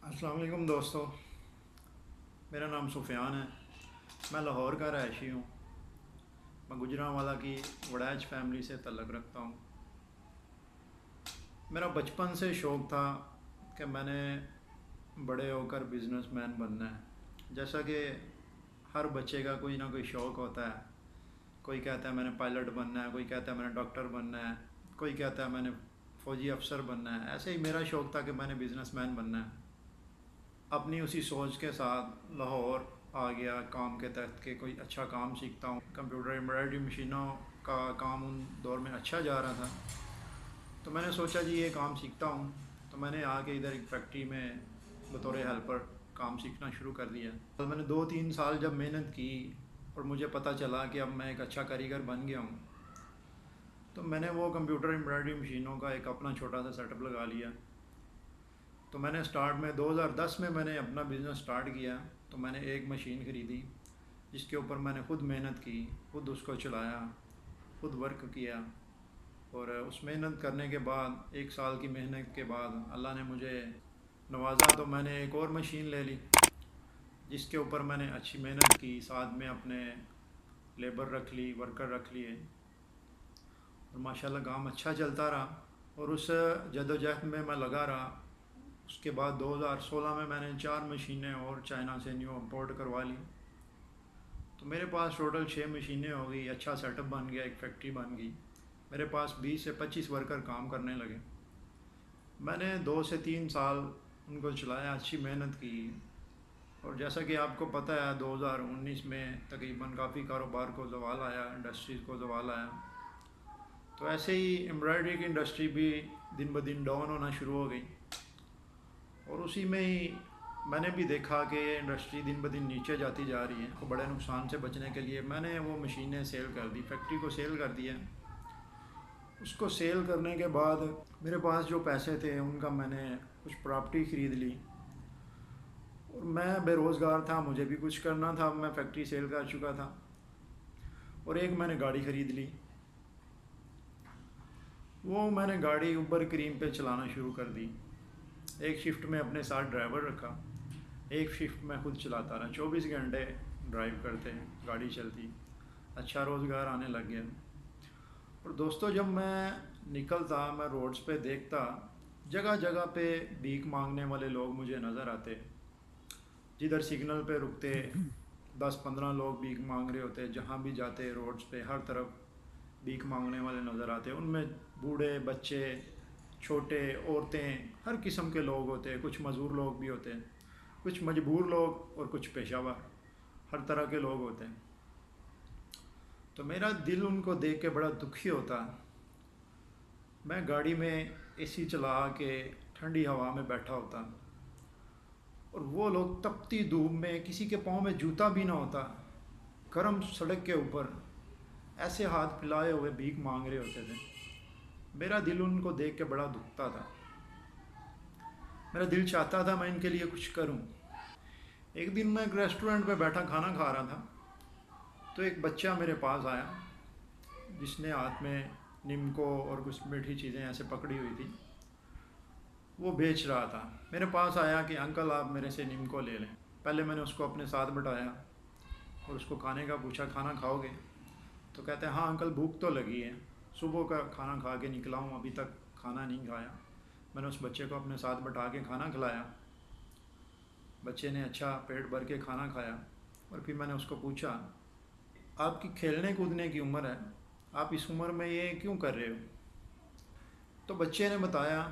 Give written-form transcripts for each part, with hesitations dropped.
अस्सलाम वालेकुम दोस्तों। मेरा नाम सुफ़ियान है। मैं लाहौर का रहायशी हूँ। मैं गुजरांवाला की वड़ैच फैमिली से तल्लक़ रखता हूँ। मेरा बचपन से शौक़ था कि मैंने बड़े होकर बिज़नेसमैन बनना है। जैसा कि हर बच्चे का कोई ना कोई शौक़ होता है। कोई कहता है मैंने पायलट बनना है, कोई कहता है मैंने डॉक्टर बनना है, कोई कहता है मैंने फ़ौजी अफ़सर बनना है। ऐसे ही मेरा शौक़ था कि मैंने बिज़नेसमैन बनना है। अपनी उसी सोच के साथ लाहौर आ गया काम के तहत कि कोई अच्छा काम सीखता हूँ। कंप्यूटर एम्ब्रॉयडरी मशीनों का काम उन दौर में अच्छा जा रहा था, तो मैंने सोचा जी ये काम सीखता हूँ। तो मैंने आके इधर एक फैक्ट्री में बतौर हेल्पर काम सीखना शुरू कर दिया। तो मैंने 2-3 साल जब मेहनत की और मुझे पता चला कि अब मैं एक अच्छा कारीगर बन गया हूँ, तो मैंने वो कंप्यूटर एम्ब्रॉयडरी मशीनों का एक अपना छोटा सा सेटअप लगा लिया। तो मैंने स्टार्ट में 2010 में मैंने अपना बिज़नेस स्टार्ट किया। तो मैंने एक मशीन ख़रीदी जिसके ऊपर मैंने ख़ुद मेहनत की, ख़ुद उसको चलाया, ख़ुद वर्क किया। और उस मेहनत करने के बाद 1 साल की मेहनत के बाद अल्लाह ने मुझे नवाज़ा, तो मैंने एक और मशीन ले ली जिसके ऊपर मैंने अच्छी मेहनत की, साथ में अपने लेबर रख ली, वर्कर रख लिए, और माशाल्लाह काम अच्छा चलता रहा। और उस जद्दोजहद में मैं लगा रहा। उसके बाद 2016 में मैंने 4 मशीनें और चाइना से न्यू इंपोर्ट करवा ली। तो मेरे पास टोटल 6 मशीनें हो गई। अच्छा सेटअप बन गया, एक फैक्ट्री बन गई। मेरे पास 20 से 25 वर्कर काम करने लगे। मैंने 2 से 3 साल उनको चलाया, अच्छी मेहनत की। और जैसा कि आपको पता है 2019 में तकरीबन काफ़ी कारोबार को ज़वाल आया, इंडस्ट्रीज़ को ज़वाल आया। तो ऐसे ही एम्ब्रॉयडरी की इंडस्ट्री भी दिन ब दिन डाउन होना शुरू हो गई। और उसी में ही मैंने भी देखा कि ये इंडस्ट्री दिन ब दिन नीचे जाती जा रही है। तो बड़े नुकसान से बचने के लिए मैंने वो मशीनें सेल कर दी, फैक्ट्री को सेल कर दिया। उसको सेल करने के बाद मेरे पास जो पैसे थे उनका मैंने कुछ प्रॉपर्टी ख़रीद ली। और मैं बेरोज़गार था, मुझे भी कुछ करना था। मैं फैक्ट्री सेल कर चुका था। और एक मैंने गाड़ी ख़रीद ली। वो मैंने गाड़ी ऊबर क्रीम पे चलाना शुरू कर दी। एक शिफ्ट में अपने साथ ड्राइवर रखा, एक शिफ्ट में खुद चलाता रहा। 24 घंटे ड्राइव करते, गाड़ी चलती, अच्छा रोज़गार आने लग गया। और दोस्तों जब मैं निकलता, मैं रोड्स पे देखता, जगह जगह पे भीख मांगने वाले लोग मुझे नज़र आते। जिधर सिग्नल पे रुकते 10-15 लोग भीख मांग रहे होते। जहाँ भी जाते रोड्स पे हर तरफ भीख मांगने वाले नज़र आते। उनमें बूढ़े, बच्चे, छोटे, औरतें, हर किस्म के लोग होते। कुछ मज़दूर लोग भी होते हैं, कुछ मजबूर लोग और कुछ पेशावर, हर तरह के लोग होते हैं। तो मेरा दिल उनको देख के बड़ा दुखी होता। मैं गाड़ी में एसी चला के ठंडी हवा में बैठा होता, और वो लोग तपती धूप में, किसी के पाँव में जूता भी ना होता, गर्म सड़क के ऊपर ऐसे हाथ फैलाए हुए भीख मांग रहे होते थे। मेरा दिल उनको देख के बड़ा दुखता था। मेरा दिल चाहता था मैं इनके लिए कुछ करूं। एक दिन मैं एक रेस्टोरेंट में बैठा खाना खा रहा था, तो एक बच्चा मेरे पास आया जिसने हाथ में निम्को और कुछ मीठी चीज़ें ऐसे पकड़ी हुई थी। वो बेच रहा था। मेरे पास आया कि अंकल आप मेरे से निम्को ले लें। पहले मैंने उसको अपने साथ बिठाया और उसको खाने का पूछा, खाना खाओगे? तो कहते हैं हाँ अंकल, भूख तो लगी है, सुबह का खाना खा के निकला हूँ, अभी तक खाना नहीं खाया। मैंने उस बच्चे को अपने साथ बैठा के खाना खिलाया। बच्चे ने अच्छा पेट भर के खाना खाया। और फिर मैंने उसको पूछा, आपकी खेलने कूदने की उम्र है, आप इस उम्र में ये क्यों कर रहे हो? तो बच्चे ने बताया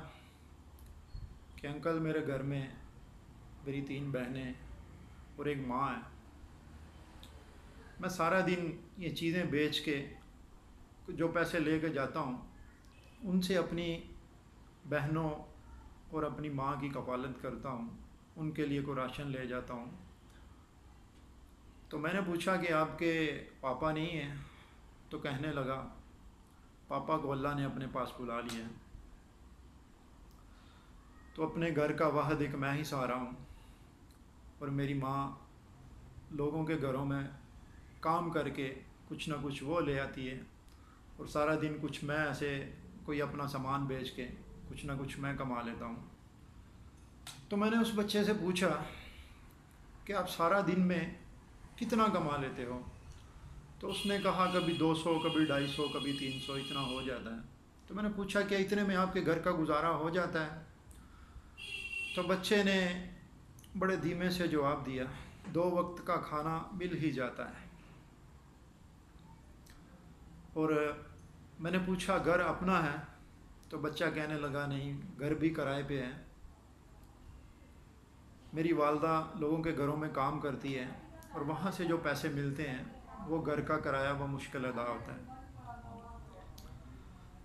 कि अंकल मेरे घर में मेरी 3 बहनें और एक माँ है। मैं सारा दिन ये चीज़ें बेच के जो पैसे ले कर जाता हूँ, उनसे अपनी बहनों और अपनी माँ की कफ़ालत करता हूँ, उनके लिए को राशन ले जाता हूँ। तो मैंने पूछा कि आपके पापा नहीं हैं? तो कहने लगा, पापा को अल्लाह ने अपने पास बुला लिया है, तो अपने घर का वाहिद एक मैं ही सहारा हूँ। और मेरी माँ लोगों के घरों में काम करके कुछ ना कुछ वो ले आती है, और सारा दिन कुछ मैं ऐसे कोई अपना सामान बेच के कुछ ना कुछ मैं कमा लेता हूँ। तो मैंने उस बच्चे से पूछा कि आप सारा दिन में कितना कमा लेते हो? तो उसने कहा कभी 200, कभी 250, कभी 300, इतना हो जाता है। तो मैंने पूछा क्या इतने में आपके घर का गुजारा हो जाता है? तो बच्चे ने बड़े धीमे से जवाब दिया, 2 वक्त का खाना मिल ही जाता है। और मैंने पूछा घर अपना है? तो बच्चा कहने लगा नहीं, घर भी किराए पे है। मेरी वालदा लोगों के घरों में काम करती है और वहाँ से जो पैसे मिलते हैं वो घर का किराया व मुश्किल अदा होता है।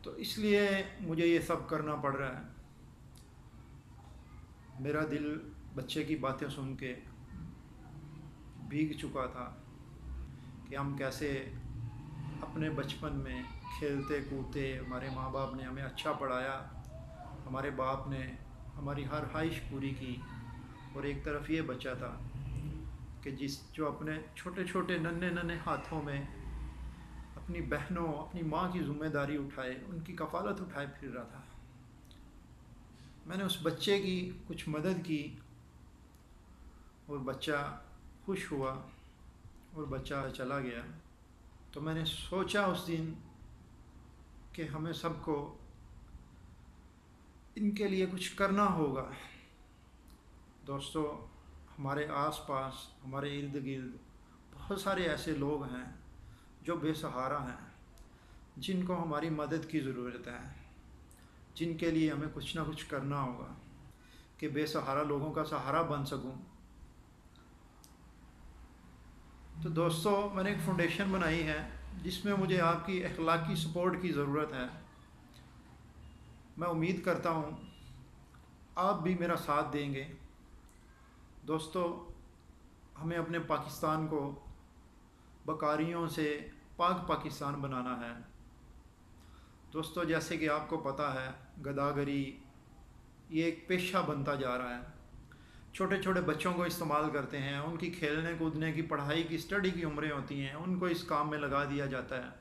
तो इसलिए मुझे ये सब करना पड़ रहा है। मेरा दिल बच्चे की बातें सुन के भीग चुका था कि हम कैसे अपने बचपन में खेलते कूदते, हमारे माँ बाप ने हमें अच्छा पढ़ाया, हमारे बाप ने हमारी हर ख्वाहिश पूरी की, और एक तरफ ये बच्चा था कि जो अपने छोटे छोटे नन्हे नन्हे हाथों में अपनी बहनों, अपनी माँ की ज़िम्मेदारी उठाए, उनकी कफ़ालत उठाए फिर रहा था। मैंने उस बच्चे की कुछ मदद की और बच्चा खुश हुआ और बच्चा चला गया। तो मैंने सोचा उस दिन कि हमें सबको इनके लिए कुछ करना होगा। दोस्तों, हमारे आसपास, हमारे इर्द गिर्द बहुत सारे ऐसे लोग हैं जो बेसहारा हैं, जिनको हमारी मदद की ज़रूरत है, जिनके लिए हमें कुछ ना कुछ करना होगा कि बेसहारा लोगों का सहारा बन सकूं। तो दोस्तों, मैंने एक फाउंडेशन बनाई है जिसमें मुझे आपकी अखलाकी सपोर्ट की ज़रूरत है। मैं उम्मीद करता हूँ आप भी मेरा साथ देंगे। दोस्तों, हमें अपने पाकिस्तान को बकारियों से पाक पाकिस्तान बनाना है। दोस्तों, जैसे कि आपको पता है, गदागरी ये एक पेशा बनता जा रहा है। छोटे छोटे बच्चों को इस्तेमाल करते हैं, उनकी खेलने कूदने की, पढ़ाई की, स्टडी की उम्रें होती हैं, उनको इस काम में लगा दिया जाता है।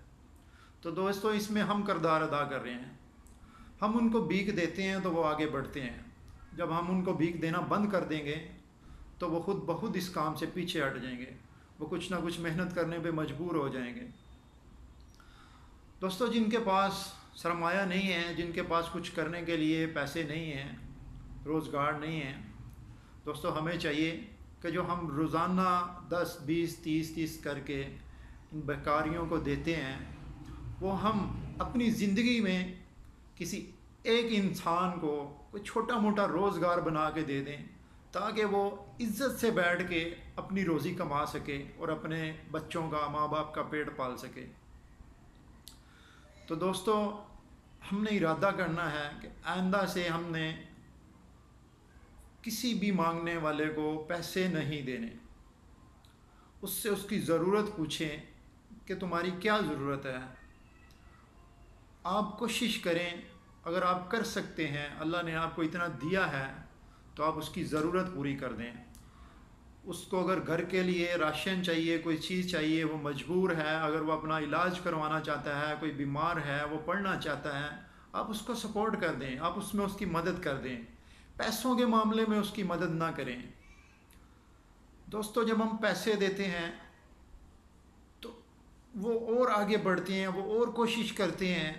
तो दोस्तों, इसमें हम किरदार अदा कर रहे हैं। हम उनको भीख देते हैं तो वो आगे बढ़ते हैं। जब हम उनको भीख देना बंद कर देंगे तो वो खुद ब खुद इस काम से पीछे हट जाएंगे, वो कुछ ना कुछ मेहनत करने पे मजबूर हो जाएंगे। दोस्तों, जिनके पास सरमाया नहीं है, जिनके पास कुछ करने के लिए पैसे नहीं हैं, रोज़गार नहीं है, दोस्तों हमें चाहिए कि जो हम रोज़ाना 10, 20, 30 करके इन बेकारियों को देते हैं, वो हम अपनी ज़िंदगी में किसी एक इंसान को कोई छोटा मोटा रोज़गार बना के दे दें, ताकि वो इज़्ज़त से बैठ के अपनी रोज़ी कमा सके और अपने बच्चों का, माँ बाप का पेट पाल सके। तो दोस्तों, हमने इरादा करना है कि आइंदा से हमने किसी भी मांगने वाले को पैसे नहीं देने। उससे उसकी ज़रूरत पूछें कि तुम्हारी क्या ज़रूरत है। आप कोशिश करें, अगर आप कर सकते हैं, अल्लाह ने आपको इतना दिया है तो आप उसकी ज़रूरत पूरी कर दें। उसको अगर घर के लिए राशन चाहिए, कोई चीज़ चाहिए, वो मजबूर है, अगर वो अपना इलाज करवाना चाहता है, कोई बीमार है, वो पढ़ना चाहता है, आप उसको सपोर्ट कर दें, आप उसमें उसकी मदद कर दें। पैसों के मामले में उसकी मदद ना करें। दोस्तों, जब हम पैसे देते हैं तो वो और आगे बढ़ते हैं, वो और कोशिश करते हैं,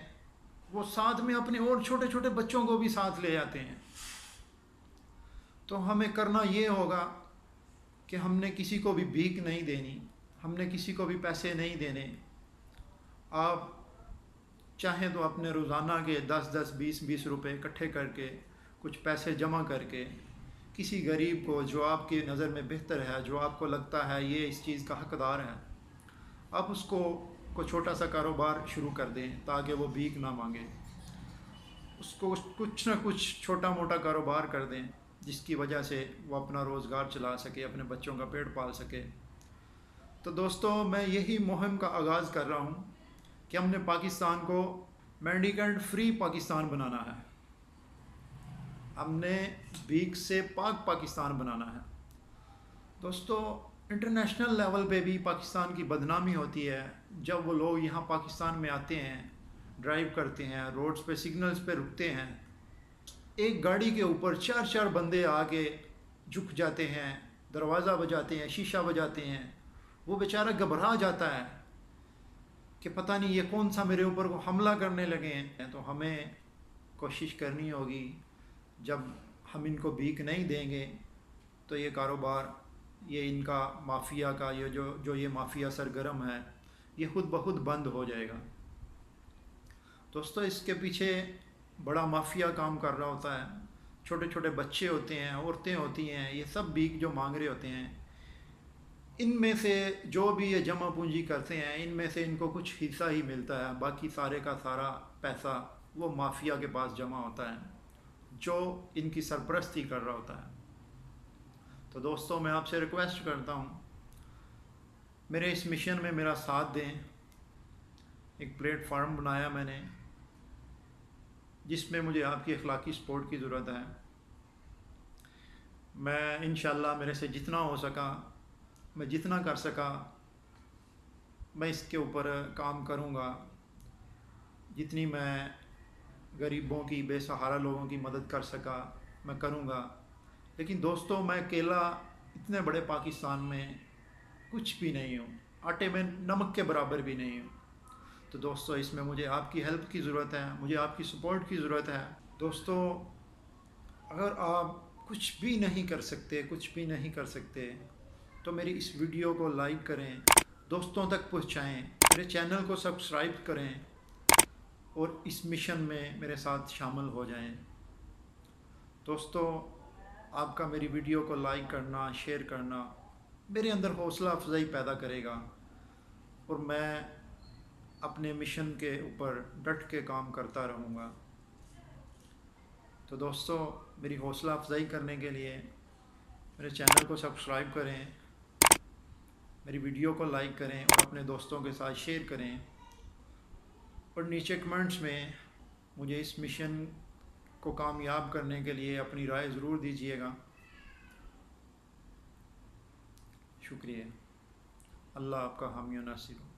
वो साथ में अपने और छोटे छोटे बच्चों को भी साथ ले जाते हैं। तो हमें करना ये होगा कि हमने किसी को भी भीख नहीं देनी, हमने किसी को भी पैसे नहीं देने। आप चाहें तो अपने रोज़ाना के 10-10, 20-20 रुपए इकट्ठे करके, कुछ पैसे जमा करके, किसी गरीब को जो आपकी नज़र में बेहतर है, जो आपको लगता है ये इस चीज़ का हकदार है, आप उसको छोटा सा कारोबार शुरू कर दें ताकि वो भीख ना मांगे। उसको कुछ ना कुछ छोटा मोटा कारोबार कर दें जिसकी वजह से वो अपना रोज़गार चला सके, अपने बच्चों का पेट पाल सके। तो दोस्तों, मैं यही मुहिम का आगाज़ कर रहा हूँ कि हमने पाकिस्तान को मेंडिकेंट फ्री पाकिस्तान बनाना है। हमने भीख से पाक पाकिस्तान बनाना है। दोस्तों, इंटरनेशनल लेवल पे भी पाकिस्तान की बदनामी होती है जब वो लोग यहाँ पाकिस्तान में आते हैं, ड्राइव करते हैं, रोड्स पे सिग्नल्स पे रुकते हैं, एक गाड़ी के ऊपर चार चार बंदे आके झुक जाते हैं, दरवाज़ा बजाते हैं, शीशा बजाते हैं। वो बेचारा घबरा जाता है कि पता नहीं ये कौन सा मेरे ऊपर को हमला करने लगे हैं। तो हमें कोशिश करनी होगी, जब हम इनको भीख नहीं देंगे तो ये कारोबार, ये इनका माफिया का, ये जो ये माफिया सरगर्म है, ये खुद ब खुद बंद हो जाएगा। दोस्तों, इसके पीछे बड़ा माफिया काम कर रहा होता है। छोटे छोटे बच्चे होते हैं, औरतें होती हैं, ये सब भीख जो मांग रहे होते हैं। इनमें से जो भी ये जमा पूंजी करते हैं, इनमें से इनको कुछ हिस्सा ही मिलता है। बाकी सारे का सारा पैसा वो माफिया के पास जमा होता है, जो इनकी सरपरस्ती कर रहा होता है। तो दोस्तों, मैं आपसे रिक्वेस्ट करता हूँ, मेरे इस मिशन में मेरा साथ दें। एक प्लेटफार्म बनाया मैंने, जिसमें मुझे आपकी अखलाकी सपोर्ट की ज़रूरत है। मैं इंशाल्लाह मेरे से जितना हो सका, मैं जितना कर सका, मैं इसके ऊपर काम करूँगा। जितनी मैं गरीबों की, बेसहारा लोगों की मदद कर सका, मैं करूँगा। लेकिन दोस्तों, मैं अकेला इतने बड़े पाकिस्तान में कुछ भी नहीं हूँ, आटे में नमक के बराबर भी नहीं हूँ। तो दोस्तों, इसमें मुझे आपकी हेल्प की ज़रूरत है, मुझे आपकी सपोर्ट की ज़रूरत है। दोस्तों, अगर आप कुछ भी नहीं कर सकते, कुछ भी नहीं कर सकते, तो मेरी इस वीडियो को लाइक करें, दोस्तों तक पहुँचाएँ, मेरे चैनल को सब्सक्राइब करें और इस मिशन में मेरे साथ शामिल हो जाएं। दोस्तों, आपका मेरी वीडियो को लाइक करना, शेयर करना मेरे अंदर हौसला अफजाई पैदा करेगा, और मैं अपने मिशन के ऊपर डट के काम करता रहूँगा। तो दोस्तों, मेरी हौसला अफजाई करने के लिए मेरे चैनल को सब्सक्राइब करें, मेरी वीडियो को लाइक करें और अपने दोस्तों के साथ शेयर करें, और नीचे कमेंट्स में मुझे इस मिशन को कामयाब करने के लिए अपनी राय ज़रूर दीजिएगा। शुक्रिया। अल्लाह आपका हामी और नासिर हो।